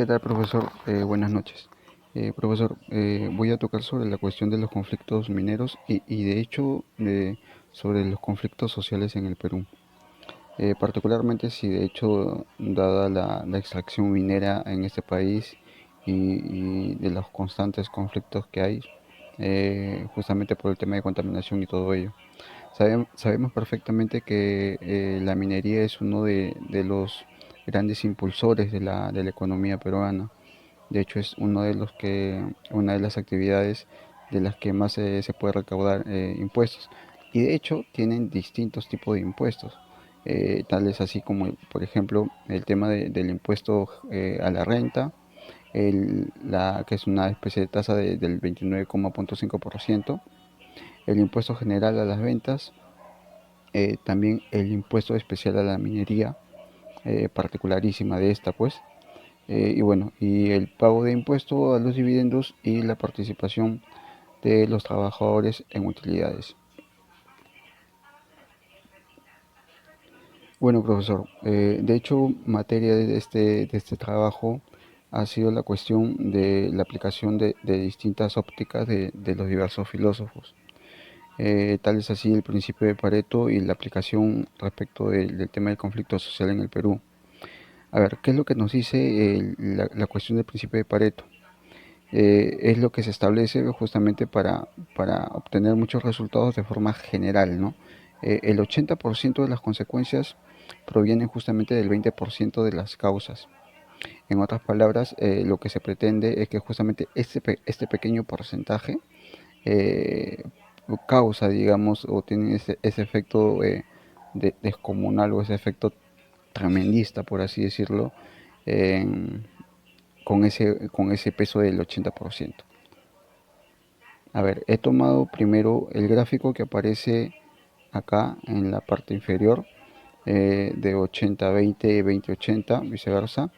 ¿Qué tal, profesor? Buenas noches. Profesor, voy a tocar sobre la cuestión de los conflictos mineros y de hecho sobre los conflictos sociales en el Perú. Particularmente si de hecho, dada la extracción minera en este país y de los constantes conflictos que hay, justamente por el tema de contaminación y todo ello. Sabemos perfectamente que la minería es uno de los grandes impulsores de la economía peruana. De hecho, es una de las actividades de las que más se puede recaudar impuestos. Y de hecho, tienen distintos tipos de impuestos. Tales así como, por ejemplo, el tema del impuesto a la renta, que es una especie de tasa del 29,5%, el impuesto general a las ventas, también el impuesto especial a la minería, particularísima de esta, pues, y bueno, y el pago de impuesto a los dividendos y la participación de los trabajadores en utilidades. Bueno, profesor, de hecho, materia de este trabajo ha sido la cuestión de la aplicación de distintas ópticas de los diversos filósofos. Tal es así el principio de Pareto y la aplicación respecto del tema del conflicto social en el Perú. A ver, ¿qué es lo que nos dice la cuestión del principio de Pareto? Es lo que se establece justamente para obtener muchos resultados de forma general, ¿no? El 80% de las consecuencias provienen justamente del 20% de las causas. En otras palabras, lo que se pretende es que justamente este pequeño porcentaje eh, causa, digamos, o tiene ese efecto descomunal o ese efecto tremendista, por así decirlo, en, con ese peso del 80%. A ver, he tomado primero el gráfico que aparece acá en la parte inferior, de 80-20, 20-80, viceversa.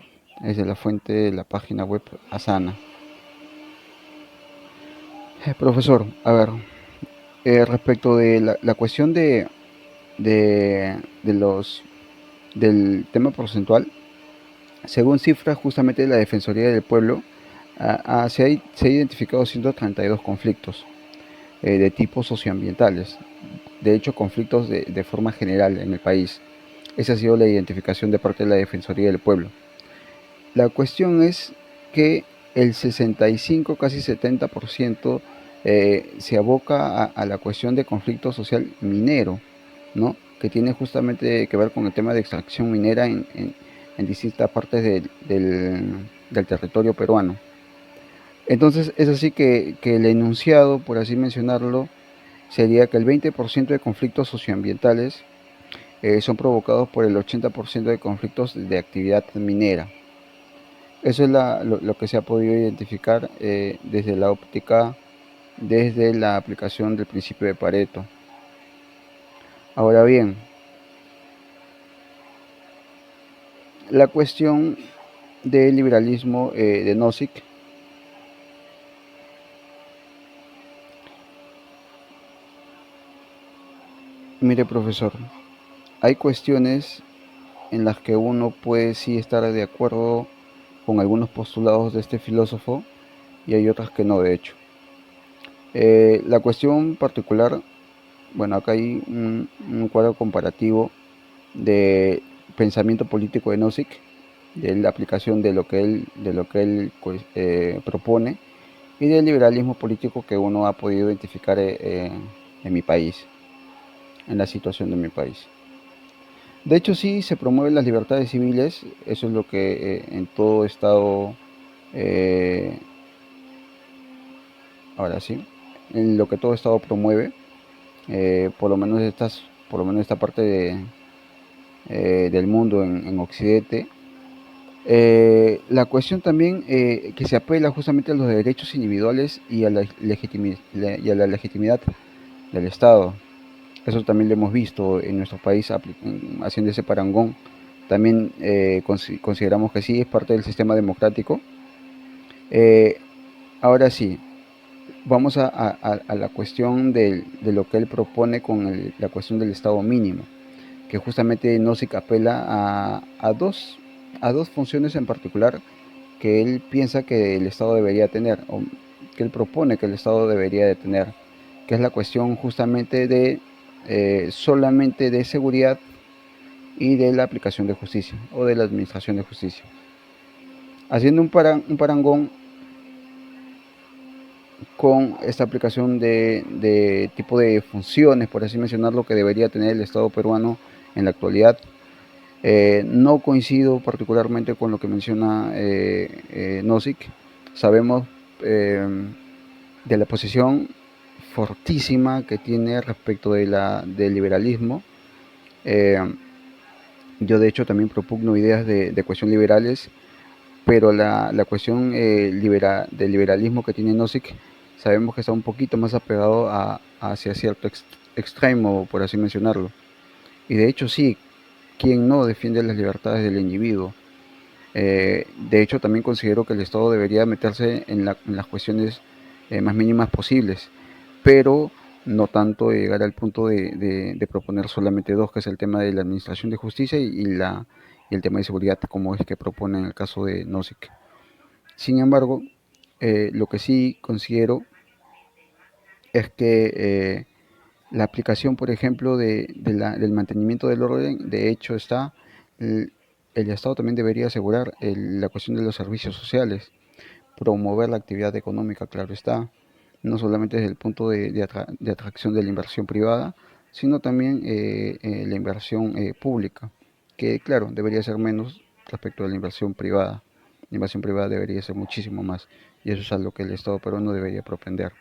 Es de la fuente de la página web Asana. Profesor, a ver, respecto de la cuestión de los del tema porcentual, según cifras justamente de la Defensoría del Pueblo, se ha identificado 132 conflictos de tipo socioambientales, de hecho conflictos de forma general en el país. Esa ha sido la identificación de parte de la Defensoría del Pueblo. La cuestión es que el 65, casi 70%, se aboca a la cuestión de conflicto social minero, ¿no? Que tiene justamente que ver con el tema de extracción minera en distintas partes del territorio peruano. Entonces es así que el enunciado, por así mencionarlo, sería que el 20% de conflictos socioambientales son provocados por el 80% de conflictos de actividad minera. Eso es lo que se ha podido identificar desde la óptica, desde la aplicación del principio de Pareto. Ahora bien, la cuestión del liberalismo de Nozick, mire, profesor, hay cuestiones en las que uno puede sí estar de acuerdo con algunos postulados de este filósofo y hay otras que no, de hecho. La cuestión particular, bueno, acá hay un cuadro comparativo de pensamiento político de Nozick, de la aplicación de lo que él pues, propone, y del liberalismo político que uno ha podido identificar en mi país, en la situación de mi país. De hecho, sí se promueven las libertades civiles, eso es lo que en todo Estado, eh, ahora sí, en lo que todo Estado promueve, por lo menos esta parte del mundo en Occidente. La cuestión también que se apela justamente a los derechos individuales y a la legitimidad del Estado. Eso también lo hemos visto en nuestro país haciendo ese parangón. También consideramos que sí es parte del sistema democrático. Eh, Ahora sí, vamos a la cuestión de lo que él propone con la cuestión del Estado mínimo, que justamente no se apela a dos funciones en particular que él piensa que el Estado debería tener, o que él propone que el Estado debería de tener, que es la cuestión justamente de solamente de seguridad y de la aplicación de justicia o de la administración de justicia. Haciendo un parangón con esta aplicación de tipo de funciones, por así mencionarlo, que debería tener el Estado peruano en la actualidad. No coincido particularmente con lo que menciona Nozick. Sabemos de la posición fortísima que tiene respecto del liberalismo. Eh, yo de hecho también propugno ideas de cuestión liberales, pero la cuestión del liberalismo que tiene Nozick sabemos que está un poquito más apegado hacia cierto extremo, por así mencionarlo. Y de hecho sí, ¿quién no defiende las libertades del individuo? De hecho también considero que el Estado debería meterse en las cuestiones más mínimas posibles, pero no tanto llegar al punto de proponer solamente dos, que es el tema de la administración de justicia y el tema de seguridad, como es que propone en el caso de Nozick. Sin embargo, lo que sí considero es que la aplicación, por ejemplo, del mantenimiento del orden, de hecho está, el Estado también debería asegurar la cuestión de los servicios sociales, promover la actividad económica, claro está, no solamente desde el punto de atracción de la inversión privada, sino también la inversión pública, que claro, debería ser menos respecto a la inversión privada. La inversión privada debería ser muchísimo más, y eso es algo que el Estado peruano debería propender.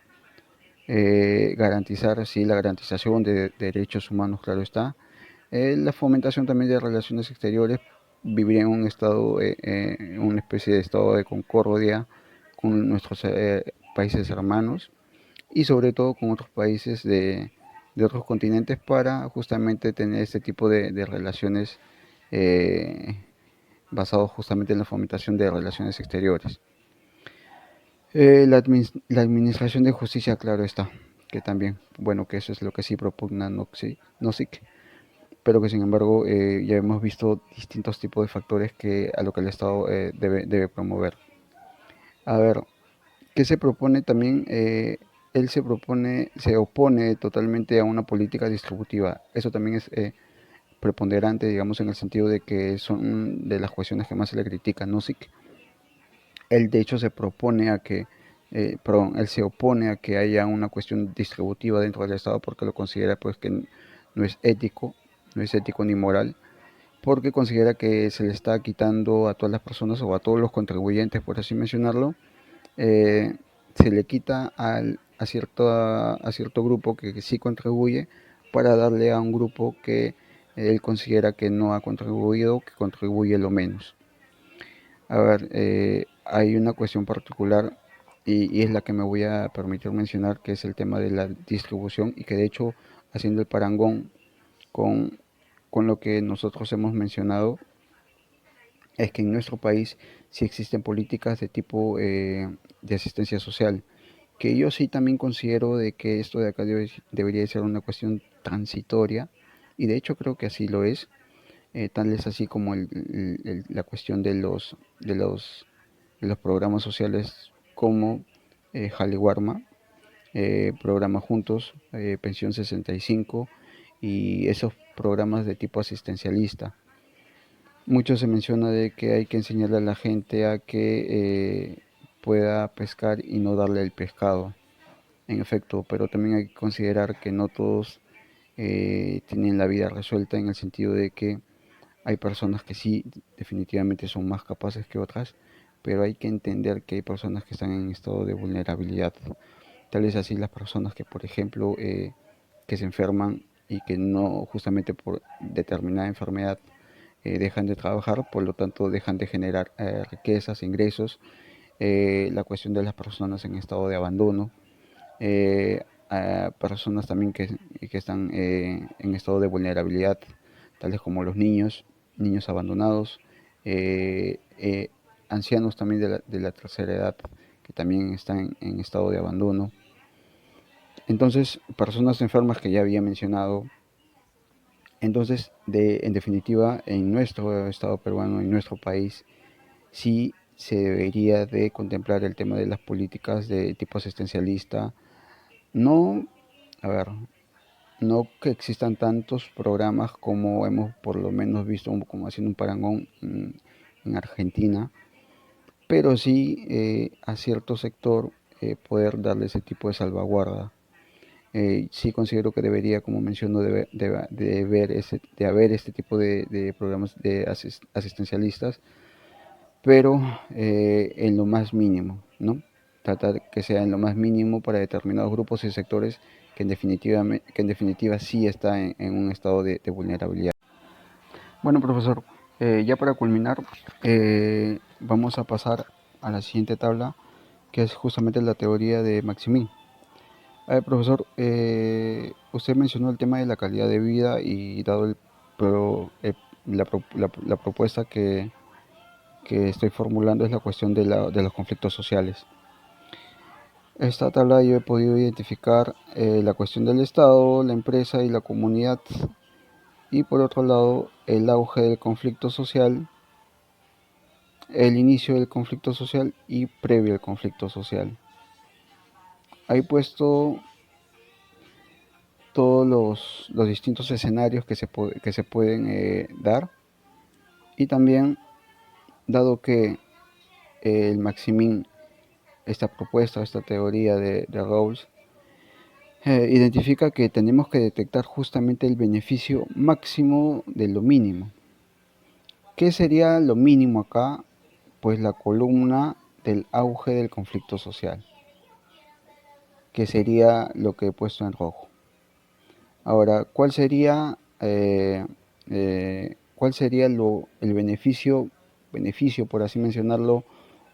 Garantizar, sí, la garantización de derechos humanos, claro está. La fomentación también de relaciones exteriores, vivir en un estado, una especie de estado de concordia con nuestros países hermanos y sobre todo con otros países de otros continentes para justamente tener este tipo de relaciones basados justamente en la fomentación de relaciones exteriores. La administración de justicia, claro está, que también, bueno, que eso es lo que sí propugna Nozick, pero que sin embargo ya hemos visto distintos tipos de factores que a lo que el Estado debe promover. A ver, ¿qué se propone también? Él se opone totalmente a una política distributiva. Eso también es preponderante, digamos, en el sentido de que son de las cuestiones que más se le critican, Nozick. Él de hecho se propone a que, él se opone a que haya una cuestión distributiva dentro del Estado porque lo considera pues que no es ético, no es ético ni moral, porque considera que se le está quitando a todas las personas o a todos los contribuyentes, por así mencionarlo, se le quita a cierto grupo que sí contribuye para darle a un grupo que él considera que no ha contribuido, que contribuye lo menos. A ver, hay una cuestión particular y es la que me voy a permitir mencionar, que es el tema de la distribución y que de hecho, haciendo el parangón con, con lo que nosotros hemos mencionado, es que en nuestro país sí existen políticas de tipo de asistencia social, que yo sí también considero de que esto de acá debería ser una cuestión transitoria y de hecho creo que así lo es. Tal es así como la cuestión de los programas sociales como Jale Warma, Programa Juntos, Pensión 65 y esos programas de tipo asistencialista. Mucho se menciona de que hay que enseñarle a la gente a que pueda pescar y no darle el pescado, en efecto, pero también hay que considerar que no todos tienen la vida resuelta en el sentido de que hay personas que sí, definitivamente son más capaces que otras, pero hay que entender que hay personas que están en estado de vulnerabilidad. Tal vez así las personas que, por ejemplo, que se enferman y que no, justamente por determinada enfermedad, dejan de trabajar, por lo tanto dejan de generar riquezas, ingresos, la cuestión de las personas en estado de abandono, a personas también que están en estado de vulnerabilidad, tales como los niños, niños abandonados, eh, eh, ancianos también de la tercera edad que también están en estado de abandono. Entonces, personas enfermas que ya había mencionado. Entonces, en definitiva, en nuestro estado peruano, en nuestro país, sí se debería de contemplar el tema de las políticas de tipo asistencialista. No, a ver, no que existan tantos programas como hemos por lo menos visto, como haciendo un parangón en Argentina, pero sí a cierto sector poder darle ese tipo de salvaguarda. Sí considero que debería, como menciono, de haber este tipo de programas de asistencialistas, pero en lo más mínimo, ¿no? Tratar que sea en lo más mínimo para determinados grupos y sectores que en definitiva sí está en un estado de vulnerabilidad. Bueno, profesor, ya para culminar, vamos a pasar a la siguiente tabla, que es justamente la teoría de Maximin. A ver, profesor, usted mencionó el tema de la calidad de vida y dado la propuesta que estoy formulando es la cuestión de los conflictos sociales. Esta tabla yo he podido identificar la cuestión del Estado, la empresa y la comunidad, y por otro lado el auge del conflicto social, el inicio del conflicto social y previo al conflicto social. He puesto todos los distintos escenarios que se pueden dar, y también dado que el Maximin, esta propuesta, esta teoría de Rawls, identifica que tenemos que detectar justamente el beneficio máximo de lo mínimo. ¿Qué sería lo mínimo acá? Pues la columna del auge del conflicto social, que sería lo que he puesto en rojo. Ahora, cuál sería el beneficio, por así mencionarlo,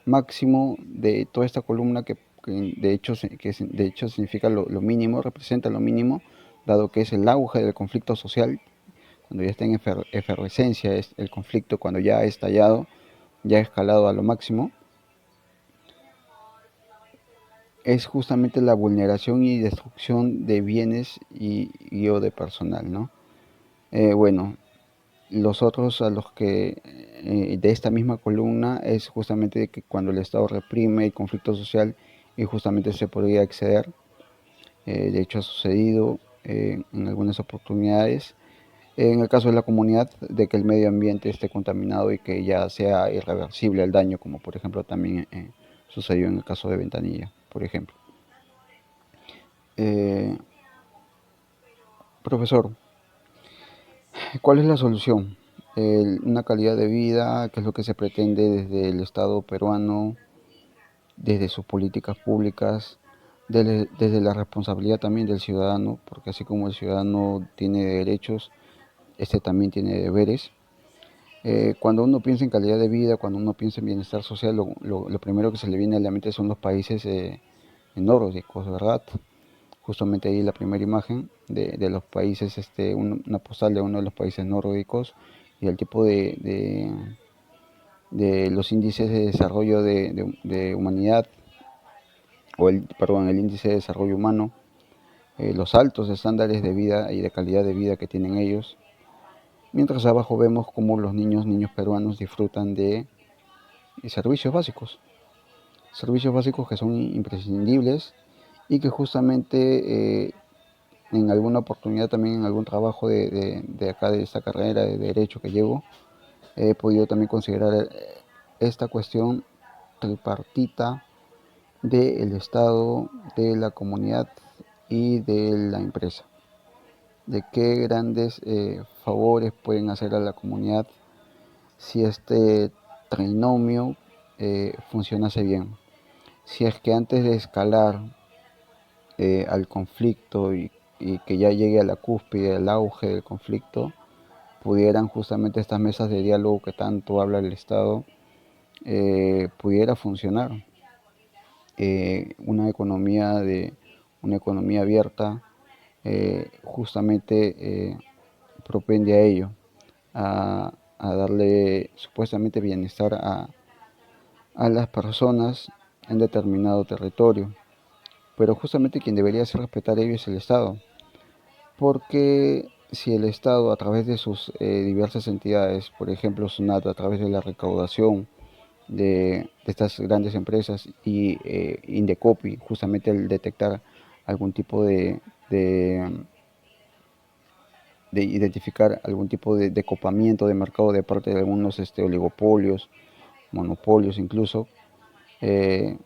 máximo de toda esta columna que de hecho significa lo mínimo, representa lo mínimo, dado que es el auge del conflicto social, cuando ya está en efervescencia, es el conflicto cuando ya ha estallado, ya ha escalado a lo máximo, es justamente la vulneración y destrucción de bienes o de personal, ¿no? Bueno, los otros a los que de esta misma columna es justamente que cuando el Estado reprime el conflicto social y justamente se podría exceder. De hecho ha sucedido en algunas oportunidades. En el caso de la comunidad, de que el medio ambiente esté contaminado y que ya sea irreversible el daño, como por ejemplo también sucedió en el caso de Ventanilla, por ejemplo. Eh, Profesor, ¿cuál es la solución? Una calidad de vida, ¿qué es lo que se pretende desde el Estado peruano, desde sus políticas públicas, desde la responsabilidad también del ciudadano, porque así como el ciudadano tiene derechos, este también tiene deberes? Cuando uno piensa en calidad de vida, cuando uno piensa en bienestar social, lo primero que se le viene a la mente son los países nórdicos, ¿verdad? Justamente ahí la primera imagen de los países, una postal de uno de los países nórdicos y el tipo de los índices de desarrollo de humanidad, el índice de desarrollo humano, los altos estándares de vida y de calidad de vida que tienen ellos. Mientras abajo vemos cómo los niños peruanos disfrutan de servicios básicos que son imprescindibles y que justamente en alguna oportunidad también en algún trabajo de acá de esta carrera de derecho que llevo, he podido también considerar esta cuestión tripartita del Estado, de la comunidad y de la empresa. De qué grandes favores pueden hacer a la comunidad si este trinomio funcionase bien. Si es que antes de escalar al conflicto y que ya llegue a la cúspide, al auge del conflicto, pudieran justamente estas mesas de diálogo que tanto habla el Estado, pudiera funcionar. Una una economía abierta justamente propende a ello, a darle supuestamente bienestar a las personas en determinado territorio. Pero justamente quien debería hacer respetar ello es el Estado, porque si el Estado a través de sus diversas entidades, por ejemplo SUNAT, a través de la recaudación de estas grandes empresas y Indecopi, justamente el detectar algún tipo de identificar algún tipo de copamiento de mercado de parte de algunos oligopolios, monopolios incluso. eh,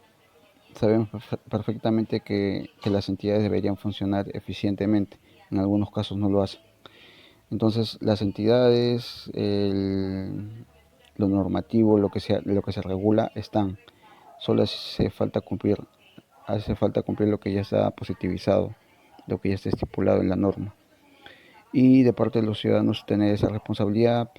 Sabemos perfectamente que las entidades deberían funcionar eficientemente, en algunos casos no lo hacen. Entonces las entidades, lo normativo, lo que se regula están, solo hace falta cumplir lo que ya está positivizado, lo que ya está estipulado en la norma. Y de parte de los ciudadanos tener esa responsabilidad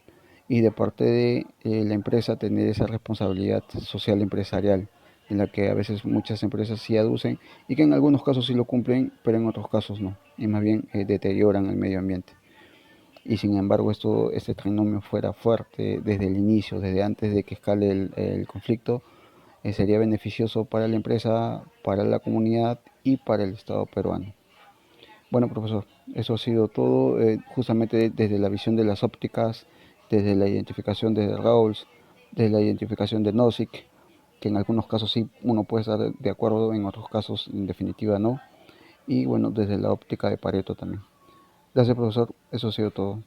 y de parte de la empresa tener esa responsabilidad social empresarial, en la que a veces muchas empresas sí aducen y que en algunos casos sí lo cumplen, pero en otros casos no, y más bien deterioran el medio ambiente. Y sin embargo este trinomio fuera fuerte desde el inicio, desde antes de que escale el conflicto, sería beneficioso para la empresa, para la comunidad y para el Estado peruano. Bueno, profesor, eso ha sido todo, justamente desde la visión de las ópticas, desde la identificación de Rawls, desde la identificación de Nozick, que en algunos casos sí uno puede estar de acuerdo, en otros casos en definitiva no, y bueno, desde la óptica de Pareto también. Gracias, profesor, eso ha sido todo.